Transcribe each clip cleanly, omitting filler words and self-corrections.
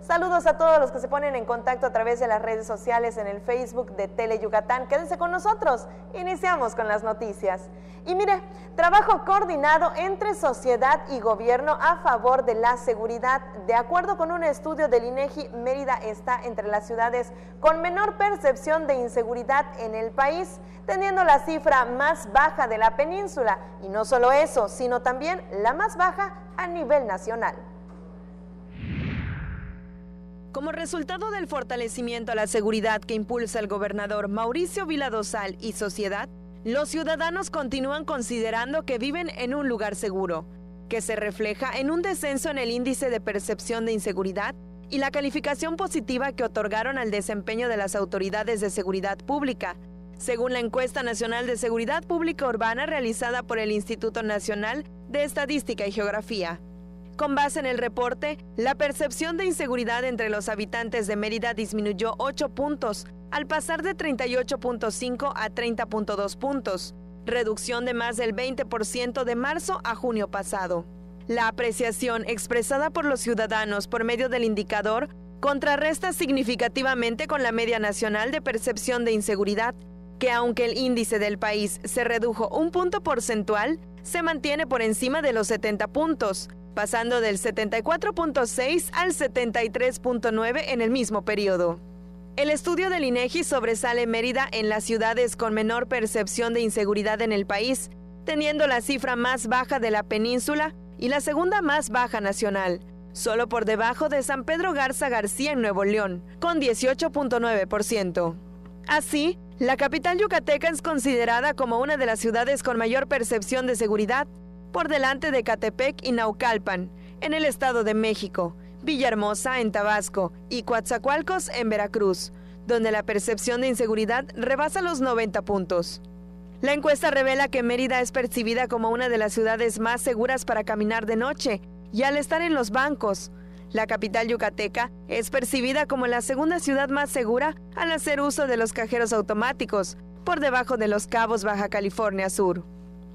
Saludos a todos los que se ponen en contacto a través de las redes sociales en el Facebook de Tele Yucatán. Quédense con nosotros. Iniciamos con las noticias. Y mire, trabajo coordinado entre sociedad y gobierno a favor de la seguridad. De acuerdo con un estudio del INEGI, Mérida está entre las ciudades con menor percepción de inseguridad en el país, teniendo la cifra más baja de la península. Y no solo eso, sino también la más baja a nivel nacional. Como resultado del fortalecimiento a la seguridad que impulsa el gobernador Mauricio Vila Dosal y sociedad, los ciudadanos continúan considerando que viven en un lugar seguro, que se refleja en un descenso en el índice de percepción de inseguridad y la calificación positiva que otorgaron al desempeño de las autoridades de seguridad pública, según la encuesta nacional de seguridad pública urbana realizada por el Instituto Nacional de Estadística y Geografía. Con base en el reporte, la percepción de inseguridad entre los habitantes de Mérida disminuyó 8 puntos, al pasar de 38.5 a 30.2 puntos, reducción de más del 20% de marzo a junio pasado. La apreciación expresada por los ciudadanos por medio del indicador contrarresta significativamente con la media nacional de percepción de inseguridad, que aunque el índice del país se redujo un punto porcentual, se mantiene por encima de los 70 puntos, pasando del 74.6 al 73.9 en el mismo periodo. El estudio del INEGI sobresale Mérida en las ciudades con menor percepción de inseguridad en el país, teniendo la cifra más baja de la península y la segunda más baja nacional, solo por debajo de San Pedro Garza García en Nuevo León, con 18.9%. Así, la capital yucateca es considerada como una de las ciudades con mayor percepción de seguridad, por delante de Catepec y Naucalpan, en el Estado de México, Villahermosa, en Tabasco, y Coatzacoalcos, en Veracruz, donde la percepción de inseguridad rebasa los 90 puntos. La encuesta revela que Mérida es percibida como una de las ciudades más seguras para caminar de noche, y al estar en los bancos, la capital yucateca es percibida como la segunda ciudad más segura al hacer uso de los cajeros automáticos, por debajo de Los Cabos, Baja California Sur.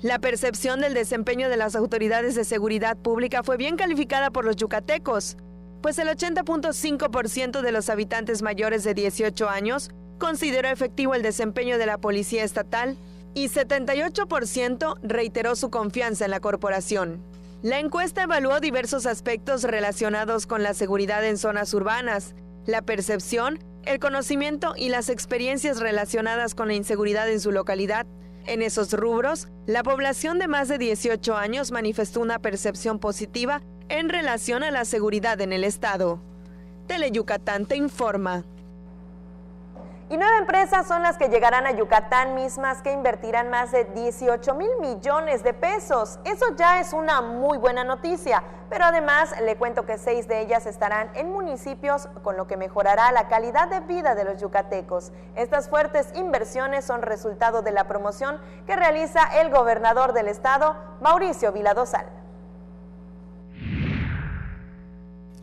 La percepción del desempeño de las autoridades de seguridad pública fue bien calificada por los yucatecos, pues el 80.5% de los habitantes mayores de 18 años consideró efectivo el desempeño de la policía estatal y 78% reiteró su confianza en la corporación. La encuesta evaluó diversos aspectos relacionados con la seguridad en zonas urbanas, la percepción, el conocimiento y las experiencias relacionadas con la inseguridad en su localidad. En esos rubros, la población de más de 18 años manifestó una percepción positiva en relación a la seguridad en el estado. Tele Yucatán te informa. Y 9 empresas son las que llegarán a Yucatán, mismas que invertirán más de 18,000 millones de pesos. Eso ya es una muy buena noticia, pero además le cuento que 6 de ellas estarán en municipios, con lo que mejorará la calidad de vida de los yucatecos. Estas fuertes inversiones son resultado de la promoción que realiza el gobernador del estado, Mauricio Vila Dosal.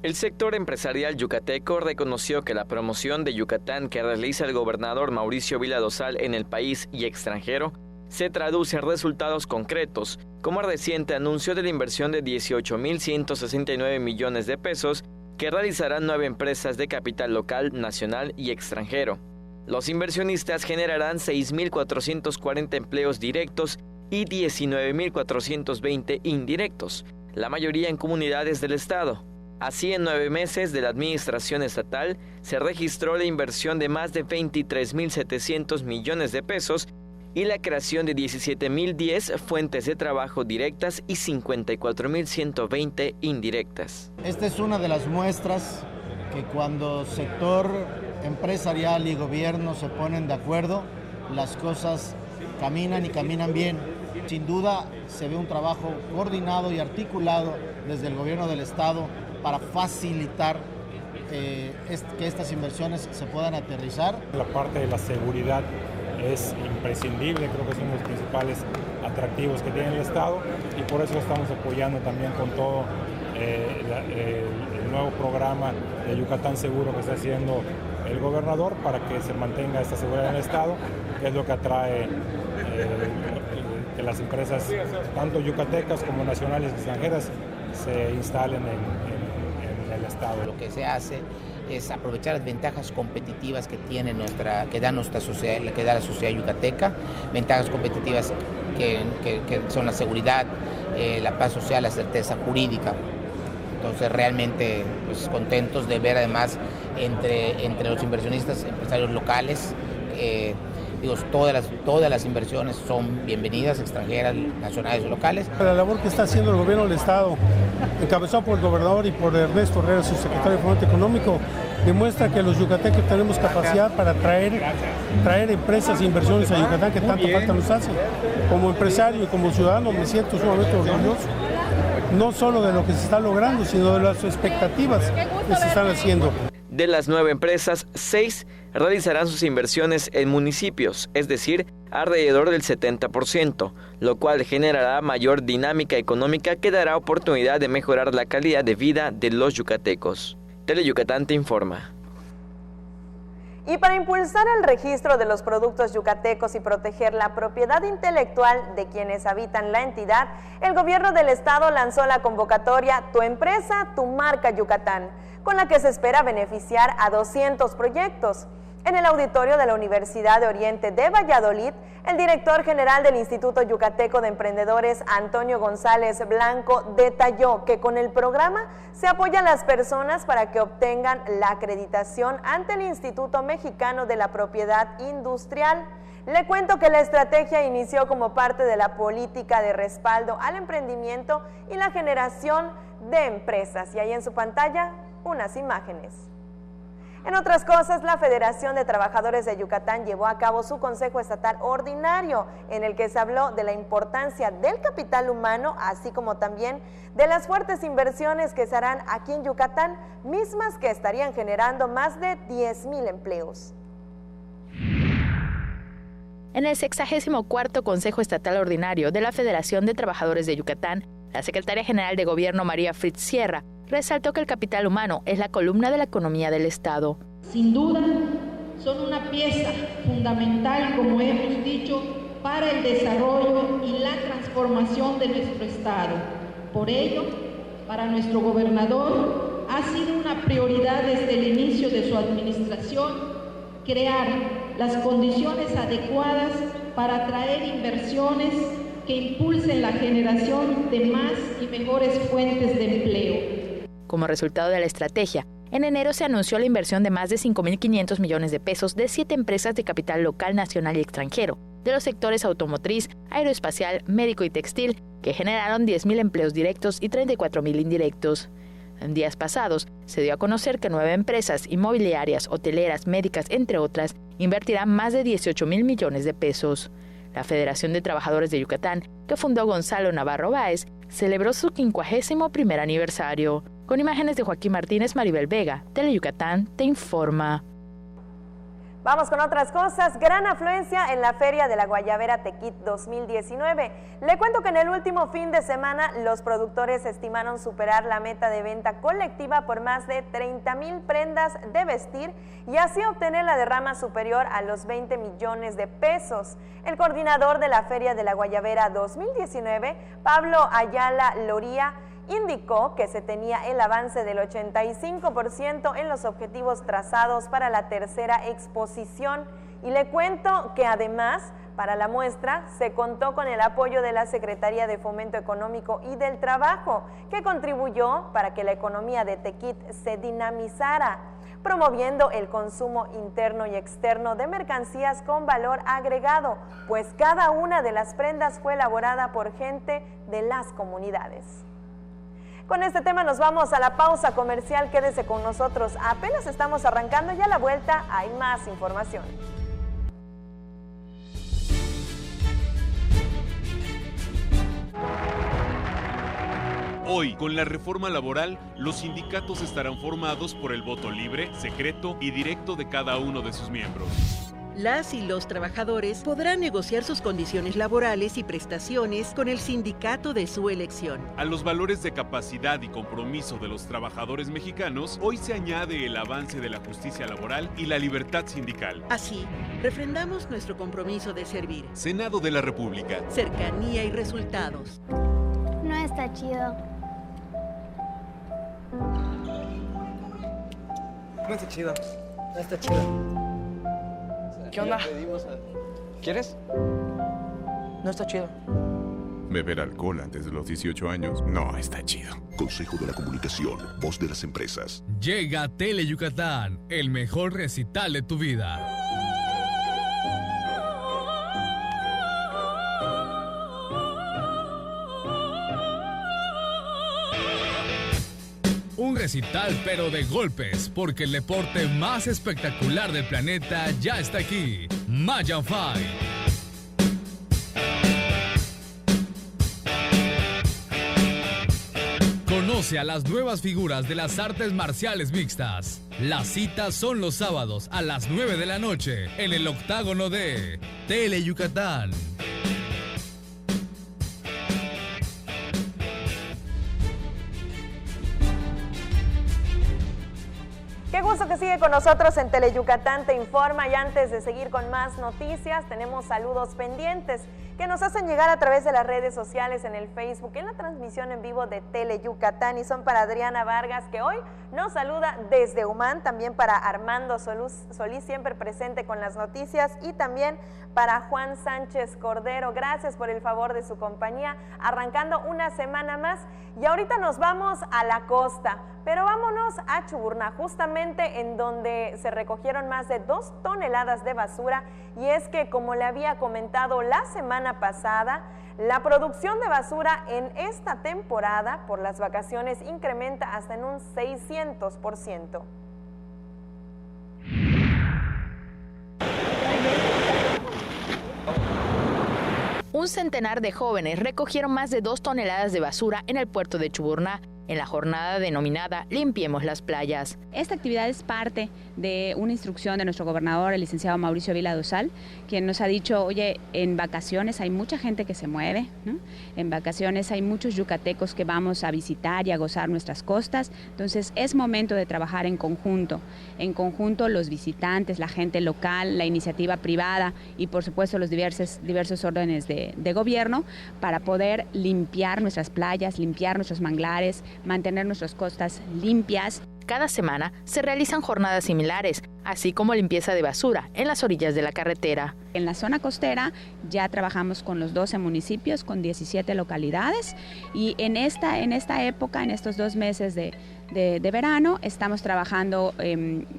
El sector empresarial yucateco reconoció que la promoción de Yucatán que realiza el gobernador Mauricio Vila Dosal en el país y extranjero se traduce en resultados concretos, como el reciente anuncio de la inversión de 18,169 millones de pesos que realizarán 9 empresas de capital local, nacional y extranjero. Los inversionistas generarán 6,440 empleos directos y 19,420 indirectos, la mayoría en comunidades del estado. Así, en 9 meses de la administración estatal, se registró la inversión de más de 23,700 millones de pesos y la creación de 17,010 fuentes de trabajo directas y 54,120 indirectas. Esta es una de las muestras que cuando sector empresarial y gobierno se ponen de acuerdo, las cosas caminan y caminan bien. Sin duda, se ve un trabajo coordinado y articulado desde el gobierno del estado para facilitar que estas inversiones se puedan aterrizar. La parte de la seguridad es imprescindible, creo que es uno de los principales atractivos que tiene el estado y por eso estamos apoyando también con todo el nuevo programa de Yucatán Seguro que está haciendo el gobernador para que se mantenga esta seguridad en el estado, que es lo que atrae que las empresas, tanto yucatecas como nacionales y extranjeras, se instalen en el estado. Lo que se hace es aprovechar las ventajas competitivas que tiene que da nuestra sociedad, que da la sociedad yucateca, ventajas competitivas que son la seguridad, la paz social, la certeza jurídica. Entonces realmente pues, contentos de ver además entre los inversionistas, empresarios locales, todas las inversiones son bienvenidas, extranjeras, nacionales o locales. La labor que está haciendo el gobierno del Estado, encabezado por el gobernador y por Ernesto Herrera, su secretario de Fomento Económico, demuestra que los yucatecos tenemos capacidad para traer empresas e inversiones a Yucatán que tanto falta nos hace. Como empresario y como ciudadano me siento sumamente orgulloso, no solo de lo que se está logrando, sino de las expectativas que se están haciendo. De las 9 empresas, 6 realizarán sus inversiones en municipios, es decir, alrededor del 70%, lo cual generará mayor dinámica económica que dará oportunidad de mejorar la calidad de vida de los yucatecos. Teleyucatán te informa. Y para impulsar el registro de los productos yucatecos y proteger la propiedad intelectual de quienes habitan la entidad, el gobierno del estado lanzó la convocatoria Tu empresa, tu marca Yucatán, con la que se espera beneficiar a 200 proyectos. En el auditorio de la Universidad de Oriente de Valladolid, el director general del Instituto Yucateco de Emprendedores, Antonio González Blanco, detalló que con el programa se apoya a las personas para que obtengan la acreditación ante el Instituto Mexicano de la Propiedad Industrial. Le cuento que la estrategia inició como parte de la política de respaldo al emprendimiento y la generación de empresas. Y ahí en su pantalla, unas imágenes. En otras cosas, la Federación de Trabajadores de Yucatán llevó a cabo su Consejo Estatal Ordinario, en el que se habló de la importancia del capital humano, así como también de las fuertes inversiones que se harán aquí en Yucatán, mismas que estarían generando más de 10,000 empleos. En el 64º Consejo Estatal Ordinario de la Federación de Trabajadores de Yucatán, la Secretaria General de Gobierno, María Fritz Sierra, resaltó que el capital humano es la columna de la economía del Estado. Sin duda, son una pieza fundamental, como hemos dicho, para el desarrollo y la transformación de nuestro Estado. Por ello, para nuestro gobernador ha sido una prioridad desde el inicio de su administración crear las condiciones adecuadas para atraer inversiones que impulsen la generación de más y mejores fuentes de empleo. Como resultado de la estrategia, en enero se anunció la inversión de más de 5.500 millones de pesos de 7 empresas de capital local, nacional y extranjero, de los sectores automotriz, aeroespacial, médico y textil, que generaron 10,000 empleos directos y 34,000 indirectos. En días pasados, se dio a conocer que 9 empresas inmobiliarias, hoteleras, médicas, entre otras, invertirán más de 18,000 millones de pesos. La Federación de Trabajadores de Yucatán, que fundó Gonzalo Navarro Báez, celebró su 51º aniversario. Con imágenes de Joaquín Martínez, Maribel Vega, Teleyucatán te informa. Vamos con otras cosas. Gran afluencia en la Feria de la Guayabera Tequit 2019. Le cuento que en el último fin de semana los productores estimaron superar la meta de venta colectiva por más de 30,000 prendas de vestir y así obtener la derrama superior a los 20 millones de pesos. El coordinador de la Feria de la Guayabera 2019, Pablo Ayala Loría, indicó que se tenía el avance del 85% en los objetivos trazados para la tercera exposición y le cuento que además para la muestra se contó con el apoyo de la Secretaría de Fomento Económico y del Trabajo, que contribuyó para que la economía de Tequit se dinamizara, promoviendo el consumo interno y externo de mercancías con valor agregado, pues cada una de las prendas fue elaborada por gente de las comunidades. Con este tema nos vamos a la pausa comercial, quédese con nosotros, apenas estamos arrancando y a la vuelta hay más información. Hoy, con la reforma laboral, los sindicatos estarán formados por el voto libre, secreto y directo de cada uno de sus miembros. Las y los trabajadores podrán negociar sus condiciones laborales y prestaciones con el sindicato de su elección. A los valores de capacidad y compromiso de los trabajadores mexicanos, hoy se añade el avance de la justicia laboral y la libertad sindical. Así, refrendamos nuestro compromiso de servir. Senado de la República. Cercanía y resultados. No está chido. No está chido. No está chido. ¿Qué onda? ¿Quieres? No está chido. Beber alcohol antes de los 18 años no está chido. Consejo de la Comunicación, voz de las empresas. Llega Tele Yucatán, el mejor recital de tu vida. Un recital pero de golpes, porque el deporte más espectacular del planeta ya está aquí. Mayan Fight. Conoce a las nuevas figuras de las artes marciales mixtas. Las citas son los sábados a las 9 de la noche en el octágono de Tele Yucatán. Qué gusto que sigue con nosotros en Tele Yucatán Te Informa, y antes de seguir con más noticias, tenemos saludos pendientes que nos hacen llegar a través de las redes sociales, en el Facebook, en la transmisión en vivo de Tele Yucatán, y son para Adriana Vargas, que hoy nos saluda desde Humán, también para Armando Solís, siempre presente con las noticias, y también para Juan Sánchez Cordero. Gracias por el favor de su compañía, arrancando una semana más, y ahorita nos vamos a la costa, pero vámonos a Chuburná, justamente en donde se recogieron más de 2 toneladas de basura, y es que, como le había comentado la semana pasada, la producción de basura en esta temporada por las vacaciones incrementa hasta en un 600%. Un centenar de jóvenes recogieron más de 2 toneladas de basura en el puerto de Chuburná, en la jornada denominada Limpiemos las Playas. Esta actividad es parte de una instrucción de nuestro gobernador, el licenciado Mauricio Vila Dosal, quien nos ha dicho, oye, en vacaciones hay mucha gente que se mueve, ¿no? En vacaciones hay muchos yucatecos que vamos a visitar y a gozar nuestras costas, entonces es momento de trabajar en conjunto los visitantes, la gente local, la iniciativa privada y por supuesto los diversos órdenes de gobierno para poder limpiar nuestras playas, limpiar nuestros manglares, mantener nuestras costas limpias. Cada semana se realizan jornadas similares, así como limpieza de basura en las orillas de la carretera. En la zona costera ya trabajamos con los 12 municipios, con 17 localidades, y en esta época, en estos 2 meses de verano, estamos trabajando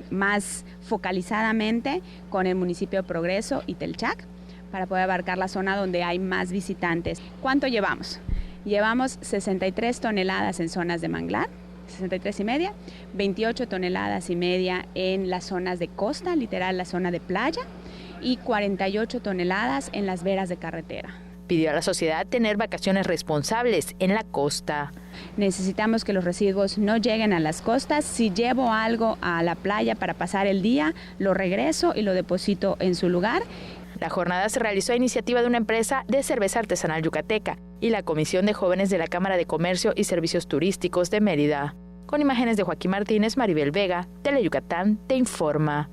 más focalizadamente con el municipio de Progreso y Telchac para poder abarcar la zona donde hay más visitantes. ¿Cuánto llevamos? Llevamos 63 toneladas en zonas de manglar, 63 y media, 28 toneladas y media en las zonas de costa, literal la zona de playa, y 48 toneladas en las veras de carretera. Pidió a la sociedad tener vacaciones responsables en la costa. Necesitamos que los residuos no lleguen a las costas. Si llevo algo a la playa para pasar el día, lo regreso y lo deposito en su lugar. La jornada se realizó a iniciativa de una empresa de cerveza artesanal yucateca y la Comisión de Jóvenes de la Cámara de Comercio y Servicios Turísticos de Mérida. Con imágenes de Joaquín Martínez, Maribel Vega, Tele Yucatán Te Informa.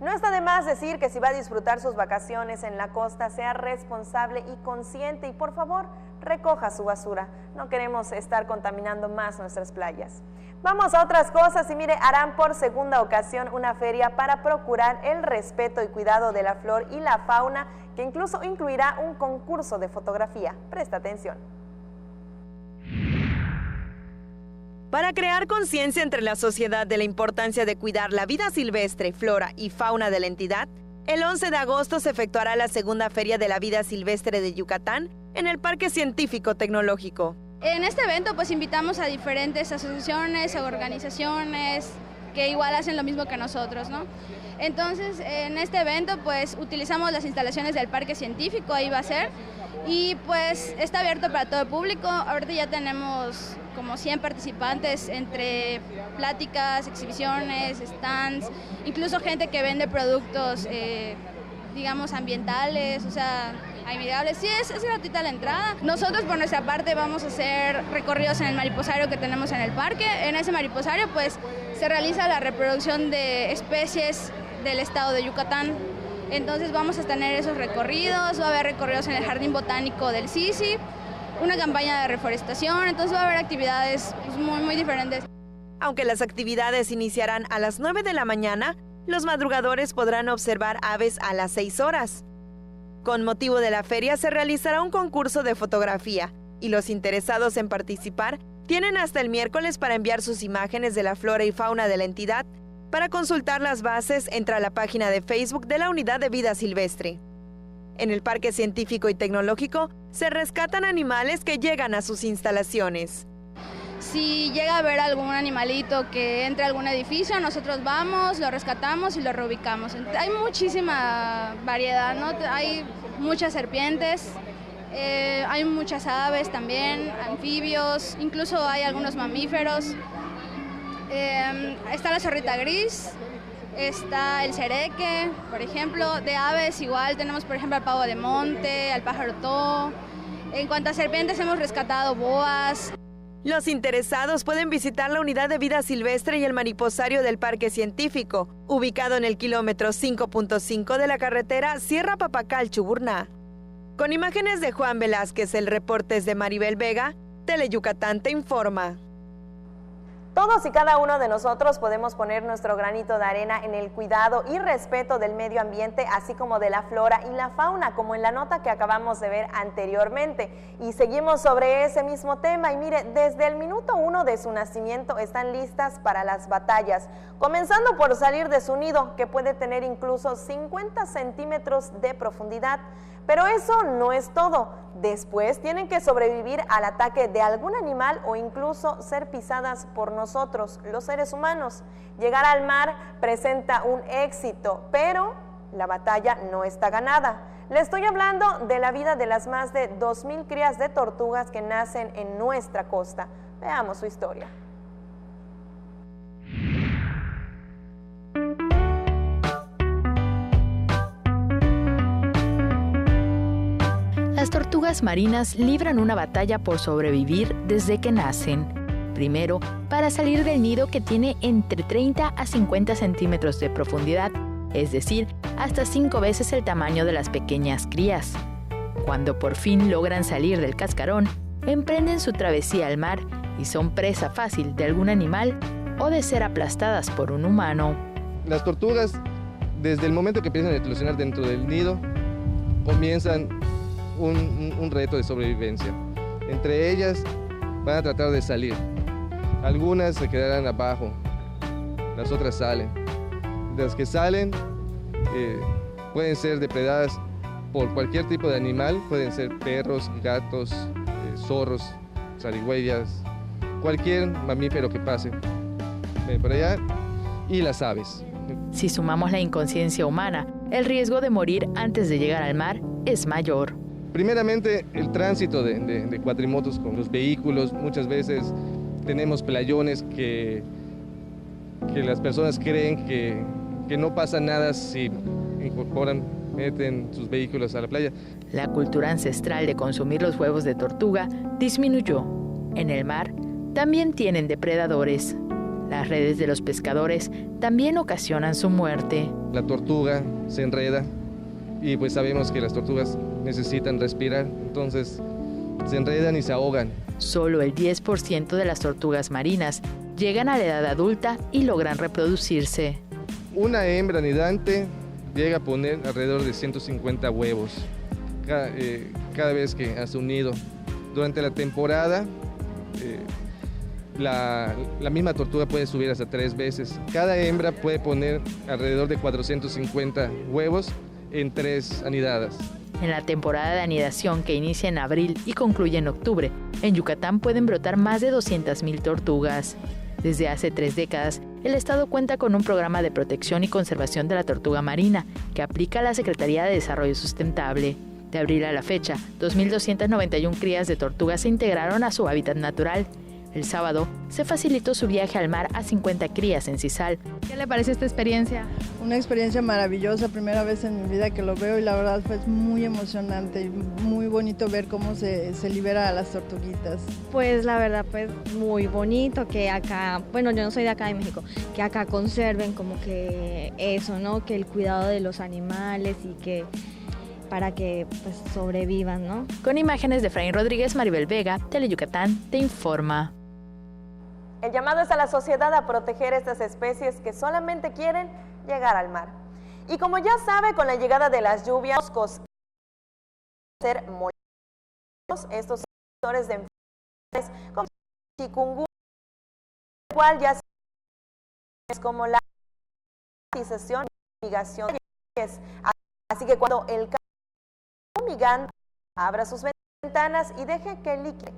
No está de más decir que si va a disfrutar sus vacaciones en la costa, sea responsable y consciente, y por favor, recoja su basura. No queremos estar contaminando más nuestras playas. Vamos a otras cosas, y mire, harán por segunda ocasión una feria para procurar el respeto y cuidado de la flora y la fauna, que incluso incluirá un concurso de fotografía. Presta atención. Para crear conciencia entre la sociedad de la importancia de cuidar la vida silvestre, flora y fauna de la entidad, el 11 de agosto se efectuará la segunda Feria de la Vida Silvestre de Yucatán en el Parque Científico Tecnológico. En este evento pues invitamos a diferentes asociaciones o organizaciones que igual hacen lo mismo que nosotros, ¿no? Entonces en este evento pues utilizamos las instalaciones del Parque Científico, ahí va a ser, y pues está abierto para todo el público. Ahorita ya tenemos como 100 participantes entre pláticas, exhibiciones, stands, incluso gente que vende productos digamos ambientales, o sea, amigables. Sí, es gratuita la entrada. Nosotros por nuestra parte vamos a hacer recorridos en el mariposario que tenemos en el parque. En ese mariposario pues se realiza la reproducción de especies del estado de Yucatán. Entonces vamos a tener esos recorridos, va a haber recorridos en el Jardín Botánico del Sisi, una campaña de reforestación, entonces va a haber actividades pues, muy diferentes. Aunque las actividades iniciarán a las 9 de la mañana, los madrugadores podrán observar aves a las 6 horas. Con motivo de la feria se realizará un concurso de fotografía y los interesados en participar tienen hasta el miércoles para enviar sus imágenes de la flora y fauna de la entidad. Para consultar las bases, entra a la página de Facebook de la Unidad de Vida Silvestre. En el Parque Científico y Tecnológico se rescatan animales que llegan a sus instalaciones. Si llega a haber algún animalito que entre a algún edificio, nosotros vamos, lo rescatamos y lo reubicamos. Hay muchísima variedad, ¿no? Hay muchas serpientes, hay muchas aves también, anfibios, incluso hay algunos mamíferos. Está la zorrita gris, está el cereque, por ejemplo. De aves igual tenemos, por ejemplo, al pavo de monte, al pájaro tó. En cuanto a serpientes hemos rescatado boas. Los interesados pueden visitar la Unidad de Vida Silvestre y el Mariposario del Parque Científico, ubicado en el kilómetro 5.5 de la carretera Sierra Papacal-Chuburná. Con imágenes de Juan Velázquez, el reporte es de Maribel Vega, Teleyucatán te informa. Todos y cada uno de nosotros podemos poner nuestro granito de arena en el cuidado y respeto del medio ambiente, así como de la flora y la fauna, como en la nota que acabamos de ver anteriormente. Y seguimos sobre ese mismo tema y mire, desde el minuto 1 de su nacimiento están listas para las batallas, comenzando por salir de su nido, que puede tener incluso 50 centímetros de profundidad. Pero eso no es todo. Después tienen que sobrevivir al ataque de algún animal o incluso ser pisadas por nosotros, los seres humanos. Llegar al mar presenta un éxito, pero la batalla no está ganada. Le estoy hablando de la vida de las más de 2,000 crías de tortugas que nacen en nuestra costa. Veamos su historia. Las tortugas marinas libran una batalla por sobrevivir desde que nacen. Primero, para salir del nido que tiene entre 30 a 50 centímetros de profundidad, es decir, hasta 5 veces el tamaño de las pequeñas crías. Cuando por fin logran salir del cascarón, emprenden su travesía al mar y son presa fácil de algún animal o de ser aplastadas por un humano. Las tortugas, desde el momento que empiezan a eclosionar dentro del nido, comienzan un reto de sobrevivencia. Entre ellas van a tratar de salir. Algunas se quedarán abajo, las otras salen. Las que salen pueden ser depredadas por cualquier tipo de animal, pueden ser perros, gatos, zorros, zarigüeyas, cualquier mamífero que pase por allá, y las aves. Si sumamos la inconsciencia humana, el riesgo de morir antes de llegar al mar es mayor. Primeramente, el tránsito de cuatrimotos con los vehículos. Muchas veces tenemos playones que las personas creen que no pasa nada si meten sus vehículos a la playa. La cultura ancestral de consumir los huevos de tortuga disminuyó. En el mar también tienen depredadores. Las redes de los pescadores también ocasionan su muerte. La tortuga se enreda y pues sabemos que las tortugas necesitan respirar, entonces se enredan y se ahogan. Solo el 10% de las tortugas marinas llegan a la edad adulta y logran reproducirse. Una hembra anidante llega a poner alrededor de 150 huevos cada vez que hace un nido. Durante la temporada, la misma tortuga puede subir hasta 3 veces. Cada hembra puede poner alrededor de 450 huevos en 3 anidadas. En la temporada de anidación, que inicia en abril y concluye en octubre, en Yucatán pueden brotar más de 200,000 tortugas. Desde hace 3 décadas, el Estado cuenta con un programa de protección y conservación de la tortuga marina que aplica la Secretaría de Desarrollo Sustentable. De abril a la fecha, 2.291 crías de tortugas se integraron a su hábitat natural. El sábado se facilitó su viaje al mar a 50 crías en Sisal. ¿Qué le parece esta experiencia? Una experiencia maravillosa, primera vez en mi vida que lo veo y la verdad fue muy emocionante y muy bonito ver cómo se libera a las tortuguitas. Pues la verdad pues muy bonito que acá, bueno yo no soy de acá de México, que acá conserven como que eso, ¿no? Que el cuidado de los animales y que para que pues sobrevivan, ¿no? Con imágenes de Efraín Rodríguez, Maribel Vega, Teleyucatán te informa. El llamado es a la sociedad a proteger estas especies que solamente quieren llegar al mar. Y como ya sabe, con la llegada de las lluvias, moscos ser molestos, estos sectores de enfermedades como chikungunya, el cual ya es como la fumigation. Así que cuando el fumigante abra sus ventanas y deje que el líquido.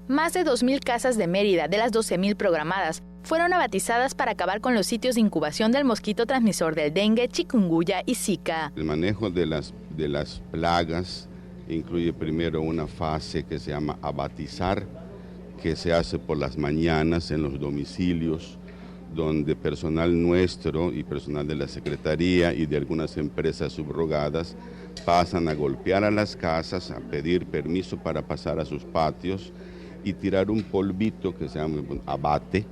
Más de 2.000 casas de Mérida, de las 12.000 programadas, fueron abatizadas para acabar con los sitios de incubación del mosquito transmisor del dengue, chikungunya y zika. El manejo de las plagas incluye primero una fase que se llama abatizar, que se hace por las mañanas en los domicilios, donde personal nuestro y personal de la Secretaría y de algunas empresas subrogadas pasan a golpear a las casas, a pedir permiso para pasar a sus patios y tirar un polvito que se llama abate,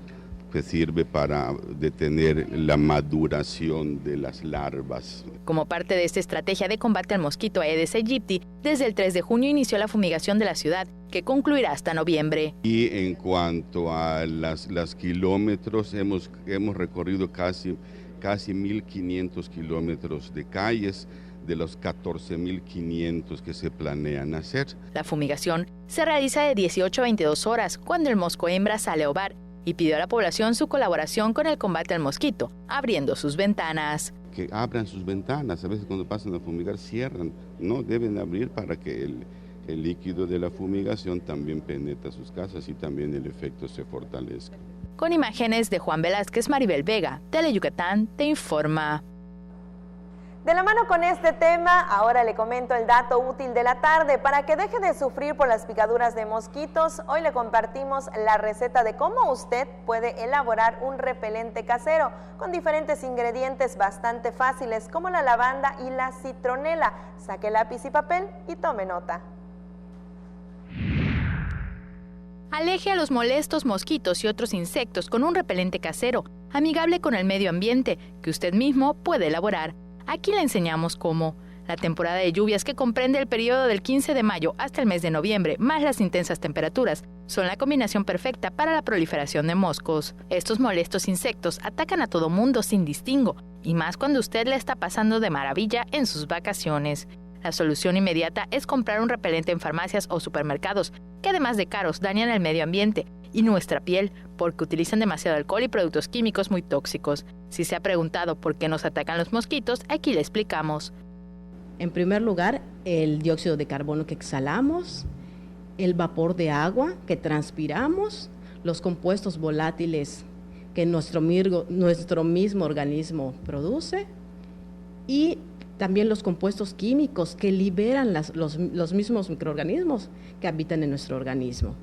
que sirve para detener la maduración de las larvas. Como parte de esta estrategia de combate al mosquito Aedes aegypti, desde el 3 de junio inició la fumigación de la ciudad, que concluirá hasta noviembre. Y en cuanto a las kilómetros, hemos recorrido casi 1.500 kilómetros de calles, de los 14.500 que se planean hacer. La fumigación se realiza de 18 a 22 horas, cuando el mosco hembra sale a ovar, y pidió a la población su colaboración con el combate al mosquito, abriendo sus ventanas. Que abran sus ventanas, a veces cuando pasan a fumigar cierran, no deben abrir para que el líquido de la fumigación también penetre sus casas y también el efecto se fortalezca. Con imágenes de Juan Velázquez, Maribel Vega, Teleyucatán te informa. De la mano con este tema, ahora le comento el dato útil de la tarde. Para que deje de sufrir por las picaduras de mosquitos, hoy le compartimos la receta de cómo usted puede elaborar un repelente casero con diferentes ingredientes bastante fáciles como la lavanda y la citronela. Saque lápiz y papel y tome nota. Aleje a los molestos mosquitos y otros insectos con un repelente casero, amigable con el medio ambiente, que usted mismo puede elaborar. Aquí le enseñamos cómo. La temporada de lluvias, que comprende el periodo del 15 de mayo hasta el mes de noviembre, más las intensas temperaturas, son la combinación perfecta para la proliferación de moscos. Estos molestos insectos atacan a todo mundo sin distingo, y más cuando usted le está pasando de maravilla en sus vacaciones. La solución inmediata es comprar un repelente en farmacias o supermercados, que además de caros dañan el medio ambiente y nuestra piel, porque utilizan demasiado alcohol y productos químicos muy tóxicos. Si se ha preguntado por qué nos atacan los mosquitos, aquí le explicamos. En primer lugar, el dióxido de carbono que exhalamos, el vapor de agua que transpiramos, los compuestos volátiles que nuestro mismo organismo produce y también los compuestos químicos que liberan los mismos microorganismos que habitan en nuestro organismo.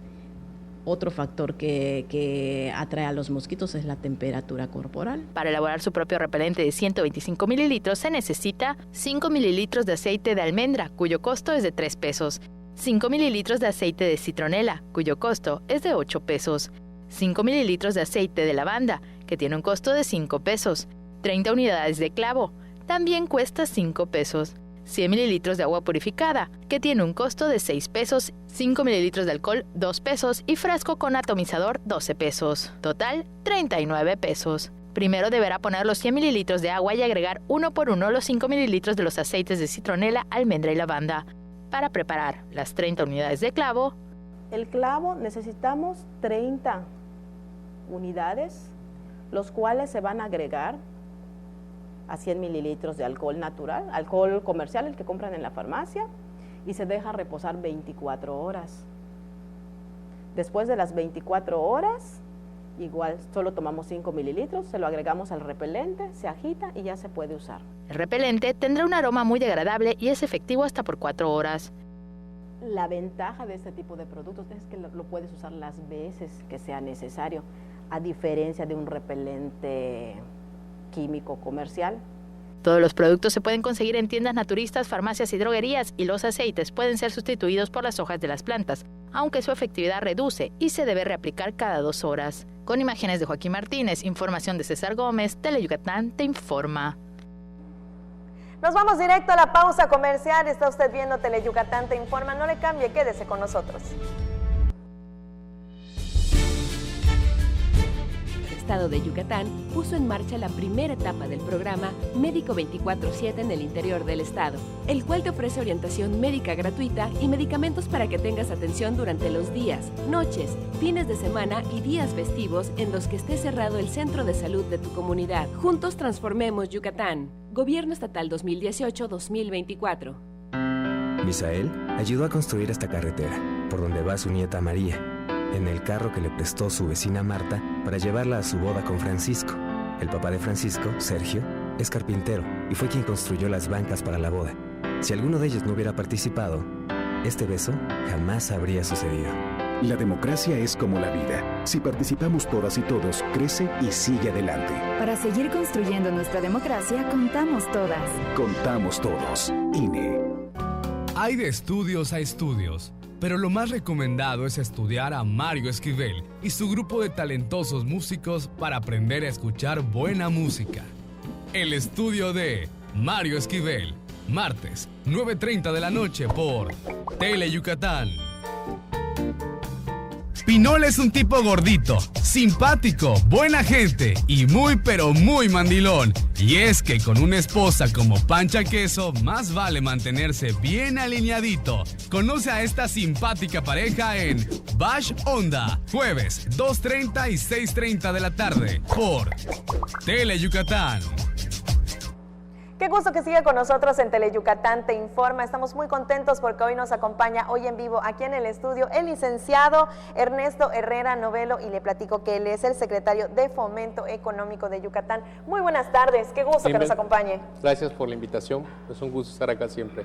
Otro factor que atrae a los mosquitos es la temperatura corporal. Para elaborar su propio repelente de 125 mililitros se necesita 5 mililitros de aceite de almendra, cuyo costo es de 3 pesos, 5 mililitros de aceite de citronela, cuyo costo es de 8 pesos, 5 mililitros de aceite de lavanda, que tiene un costo de 5 pesos, 30 unidades de clavo, también cuesta 5 pesos. 100 mililitros de agua purificada, que tiene un costo de 6 pesos, 5 mililitros de alcohol, 2 pesos y frasco con atomizador, 12 pesos. Total, 39 pesos. Primero deberá poner los 100 mililitros de agua y agregar uno por uno los 5 mililitros de los aceites de citronela, almendra y lavanda. Para preparar las 30 unidades de clavo. El clavo necesitamos 30 unidades, los cuales se van a agregar a 100 mililitros de alcohol natural, alcohol comercial, el que compran en la farmacia, y se deja reposar 24 horas. Después de las 24 horas, igual solo tomamos 5 mililitros, se lo agregamos al repelente, se agita y ya se puede usar. El repelente tendrá un aroma muy agradable y es efectivo hasta por 4 horas. La ventaja de este tipo de productos es que lo puedes usar las veces que sea necesario, a diferencia de un repelente químico comercial. Todos los productos se pueden conseguir en tiendas naturistas, farmacias y droguerías, y los aceites pueden ser sustituidos por las hojas de las plantas, aunque su efectividad reduce y se debe reaplicar cada 2 horas. Con imágenes de Joaquín Martínez, información de César Gómez, Teleyucatán te informa. Nos vamos directo a la pausa comercial. Está usted viendo Teleyucatán Te Informa. No le cambie, quédese con nosotros. El Estado de Yucatán puso en marcha la primera etapa del programa Médico 24/7 en el interior del estado, el cual te ofrece orientación médica gratuita y medicamentos para que tengas atención durante los días, noches, fines de semana y días festivos en los que esté cerrado el centro de salud de tu comunidad. Juntos transformemos Yucatán. Gobierno Estatal 2018-2024. Misael ayudó a construir esta carretera, por donde va su nieta María, en el carro que le prestó su vecina Marta para llevarla a su boda con Francisco. El papá de Francisco, Sergio, es carpintero y fue quien construyó las bancas para la boda. Si alguno de ellos no hubiera participado, este beso jamás habría sucedido. La democracia es como la vida. Si participamos todas y todos, crece y sigue adelante. Para seguir construyendo nuestra democracia, contamos todas. Contamos todos. INE. Hay de estudios a estudios, pero lo más recomendado es estudiar a Mario Esquivel y su grupo de talentosos músicos para aprender a escuchar buena música. El estudio de Mario Esquivel, martes, 9:30 de la noche por Teleyucatán. Pinol es un tipo gordito, simpático, buena gente y muy pero muy mandilón. Y es que con una esposa como Pancha Queso, más vale mantenerse bien alineadito. Conoce a esta simpática pareja en Bash Onda, jueves 2:30 y 6:30 de la tarde por Teleyucatán. Qué gusto que siga con nosotros en Teleyucatán Te Informa. Estamos muy contentos porque hoy nos acompaña hoy en vivo aquí en el estudio el licenciado Ernesto Herrera Novelo y le platico que él es el secretario de Fomento Económico de Yucatán. Muy buenas tardes, qué gusto que nos acompañe. Gracias por la invitación, es un gusto estar acá siempre.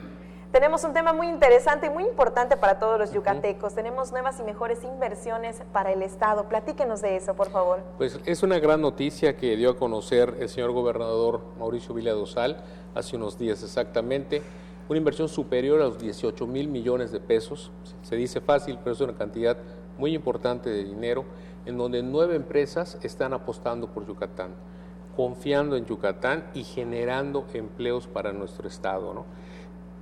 Tenemos un tema muy interesante y muy importante para todos los yucatecos. Tenemos nuevas y mejores inversiones para el Estado. Platíquenos de eso, por favor. Pues es una gran noticia que dio a conocer el señor gobernador Mauricio Vila Dosal hace unos días exactamente. Una inversión superior a los 18,000 millones de pesos. Se dice fácil, pero es una cantidad muy importante de dinero, en donde 9 empresas están apostando por Yucatán, confiando en Yucatán y generando empleos para nuestro Estado, ¿no?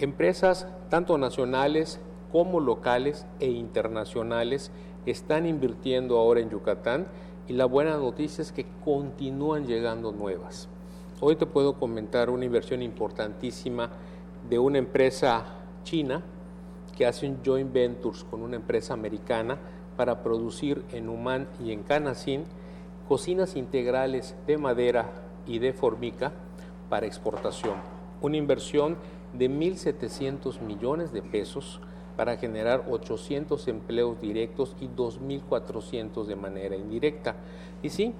Empresas tanto nacionales como locales e internacionales están invirtiendo ahora en Yucatán y la buena noticia es que continúan llegando nuevas. Hoy te puedo comentar una inversión importantísima de una empresa china que hace un joint ventures con una empresa americana para producir en Humán y en Canacín cocinas integrales de madera y de formica para exportación. Una inversión de 1.700 millones de pesos para generar 800 empleos directos y 2.400 de manera indirecta. Y sí,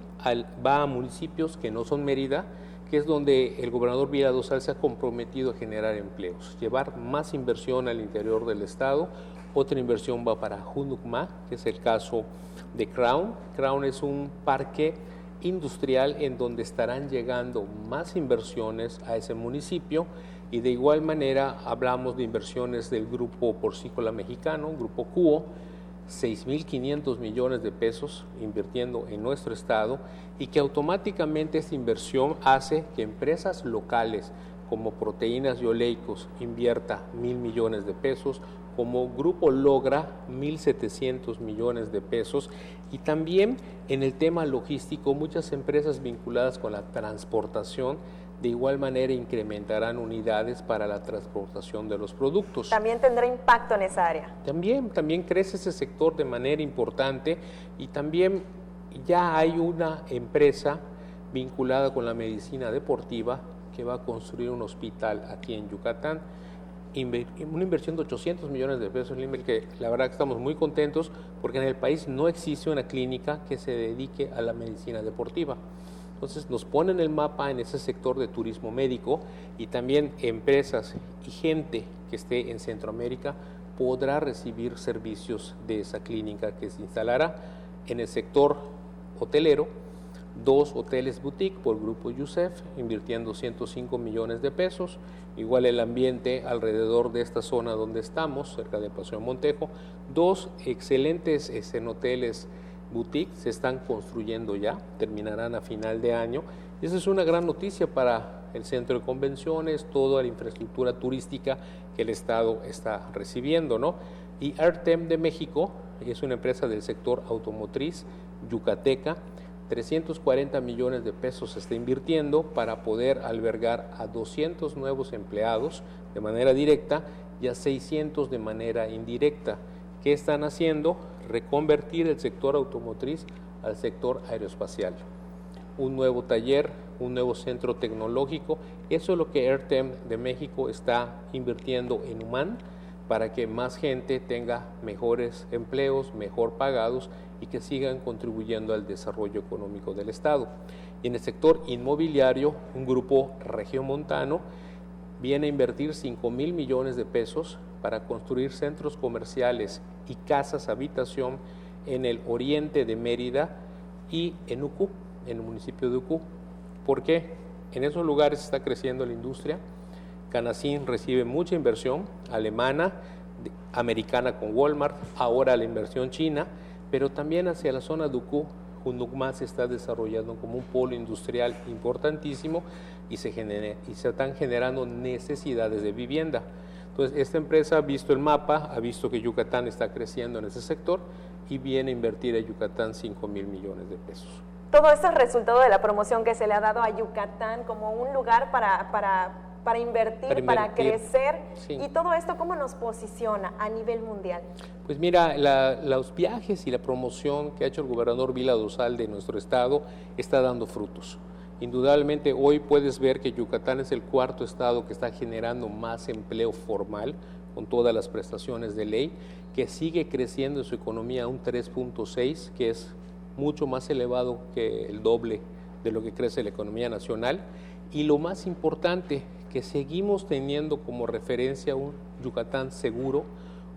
va a municipios que no son Mérida, que es donde el gobernador Vila Dosal se ha comprometido a generar empleos, llevar más inversión al interior del estado. Otra inversión va para Junucma, que es el caso de Crown. Crown es un parque industrial en donde estarán llegando más inversiones a ese municipio. Y de igual manera hablamos de inversiones del Grupo Porcícola Mexicano, Grupo Cuo, 6.500 millones de pesos invirtiendo en nuestro estado y que automáticamente esta inversión hace que empresas locales como Proteínas y Oleicos invierta 1.000 millones de pesos, como Grupo Logra 1.700 millones de pesos y también en el tema logístico muchas empresas vinculadas con la transportación de igual manera incrementarán unidades para la transportación de los productos. También tendrá impacto en esa área. También crece ese sector de manera importante y también ya hay una empresa vinculada con la medicina deportiva que va a construir un hospital aquí en Yucatán. Una inversión de 800 millones de pesos, que la verdad que estamos muy contentos porque en el país no existe una clínica que se dedique a la medicina deportiva. Entonces nos pone en el mapa en ese sector de turismo médico y también empresas y gente que esté en Centroamérica podrá recibir servicios de esa clínica que se instalará en el sector hotelero. 2 hoteles boutique por Grupo Yusef, invirtiendo 105 millones de pesos. Igual el ambiente alrededor de esta zona donde estamos, cerca de Paseo Montejo. 2 excelentes hoteles boutique se están construyendo ya, terminarán a final de año. Esa es una gran noticia para el centro de convenciones, toda la infraestructura turística que el Estado está recibiendo, ¿no? Y RTEM de México es una empresa del sector automotriz yucateca. 340 millones de pesos se está invirtiendo para poder albergar a 200 nuevos empleados de manera directa y a 600 de manera indirecta. ¿Qué están haciendo? Reconvertir el sector automotriz al sector aeroespacial. Un nuevo taller, un nuevo centro tecnológico, eso es lo que RTEM de México está invirtiendo en Humán para que más gente tenga mejores empleos, mejor pagados y que sigan contribuyendo al desarrollo económico del Estado. Y en el sector inmobiliario, un grupo regiomontano viene a invertir 5,000 millones de pesos para construir centros comerciales y casas habitación en el oriente de Mérida y en Ucú, en el municipio de Ucú. ¿Por qué? En esos lugares está creciendo la industria. Canacín recibe mucha inversión alemana, americana con Walmart, ahora la inversión china, pero también hacia la zona de Ucú, Junucmá se está desarrollando como un polo industrial importantísimo y se están generando necesidades de vivienda. Entonces, esta empresa ha visto el mapa, ha visto que Yucatán está creciendo en ese sector y viene a invertir a Yucatán 5,000 millones de pesos. Todo esto es resultado de la promoción que se le ha dado a Yucatán como un lugar para invertir, para crecer. Sí. Y todo esto, ¿cómo nos posiciona a nivel mundial? Pues mira, los viajes y la promoción que ha hecho el gobernador Vila Dosal de nuestro estado está dando frutos. Indudablemente hoy puedes ver que Yucatán es el cuarto estado que está generando más empleo formal con todas las prestaciones de ley, que sigue creciendo en su economía a un 3.6, que es mucho más elevado que el doble de lo que crece la economía nacional. Y lo más importante, que seguimos teniendo como referencia un Yucatán seguro,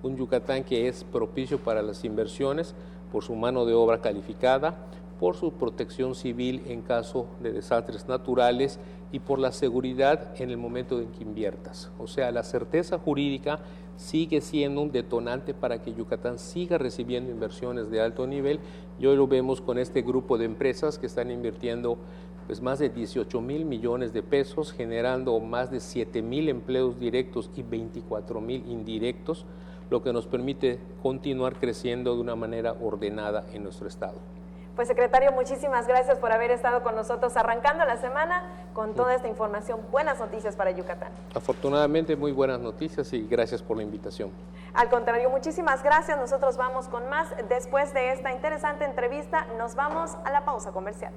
un Yucatán que es propicio para las inversiones por su mano de obra calificada, por su protección civil en caso de desastres naturales y por la seguridad en el momento en que inviertas. O sea, la certeza jurídica sigue siendo un detonante para que Yucatán siga recibiendo inversiones de alto nivel y hoy lo vemos con este grupo de empresas que están invirtiendo pues más de 18,000 millones de pesos, generando más de 7,000 empleos directos y 24,000 indirectos, lo que nos permite continuar creciendo de una manera ordenada en nuestro estado. Pues secretario, muchísimas gracias por haber estado con nosotros arrancando la semana con toda esta información. Buenas noticias para Yucatán. Afortunadamente muy buenas noticias y gracias por la invitación. Al contrario, muchísimas gracias. Nosotros vamos con más. Después de esta interesante entrevista, nos vamos a la pausa comercial.